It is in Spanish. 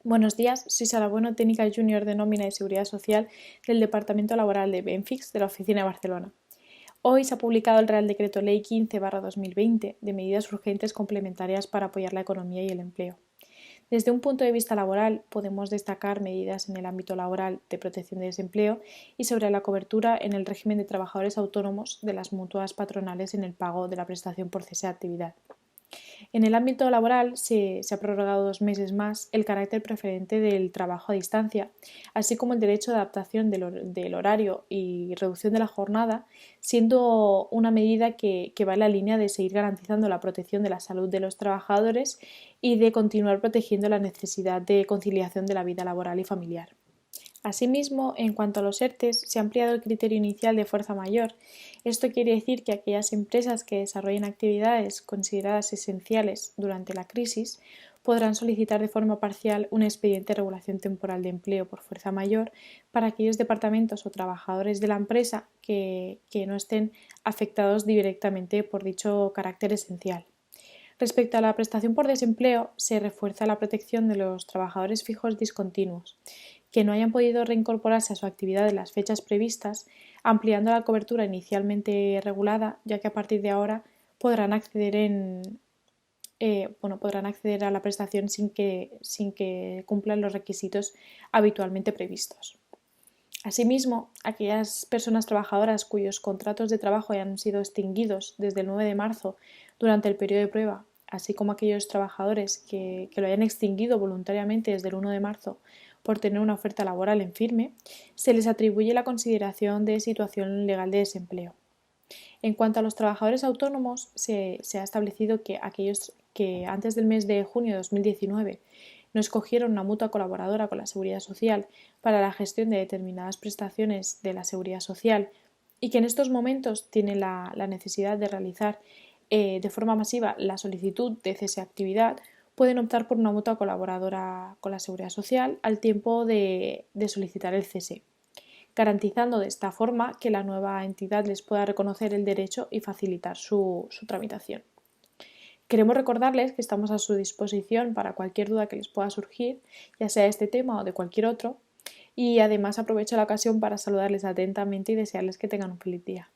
Buenos días, soy Sara Bueno, técnica junior de nómina y seguridad social del Departamento Laboral de Benfix de la Oficina de Barcelona. Hoy se ha publicado el Real Decreto Ley 15/2020 de medidas urgentes complementarias para apoyar la economía y el empleo. Desde un punto de vista laboral, podemos destacar medidas en el ámbito laboral de protección de desempleo y sobre la cobertura en el régimen de trabajadores autónomos de las mutuas patronales en el pago de la prestación por cese de actividad. En el ámbito laboral se ha prorrogado 2 meses más el carácter preferente del trabajo a distancia, así como el derecho de adaptación del horario y reducción de la jornada, siendo una medida que va en la línea de seguir garantizando la protección de la salud de los trabajadores y de continuar protegiendo la necesidad de conciliación de la vida laboral y familiar. Asimismo, en cuanto a los ERTEs, se ha ampliado el criterio inicial de fuerza mayor. Esto quiere decir que aquellas empresas que desarrollen actividades consideradas esenciales durante la crisis podrán solicitar de forma parcial un expediente de regulación temporal de empleo por fuerza mayor para aquellos departamentos o trabajadores de la empresa que no estén afectados directamente por dicho carácter esencial. Respecto a la prestación por desempleo, se refuerza la protección de los trabajadores fijos discontinuos, que no hayan podido reincorporarse a su actividad en las fechas previstas, ampliando la cobertura inicialmente regulada, ya que a partir de ahora podrán acceder a la prestación sin que cumplan los requisitos habitualmente previstos. Asimismo, aquellas personas trabajadoras cuyos contratos de trabajo hayan sido extinguidos desde el 9 de marzo durante el periodo de prueba, así como aquellos trabajadores que lo hayan extinguido voluntariamente desde el 1 de marzo por tener una oferta laboral en firme, se les atribuye la consideración de situación legal de desempleo. En cuanto a los trabajadores autónomos, se ha establecido que aquellos que antes del mes de junio de 2019 no escogieron una mutua colaboradora con la Seguridad Social para la gestión de determinadas prestaciones de la Seguridad Social y que en estos momentos tienen la necesidad de realizar de forma masiva la solicitud de cese de actividad, pueden optar por una mutua colaboradora con la Seguridad Social al tiempo de solicitar el cese, garantizando de esta forma que la nueva entidad les pueda reconocer el derecho y facilitar su tramitación. Queremos recordarles que estamos a su disposición para cualquier duda que les pueda surgir, ya sea de este tema o de cualquier otro, y además aprovecho la ocasión para saludarles atentamente y desearles que tengan un feliz día.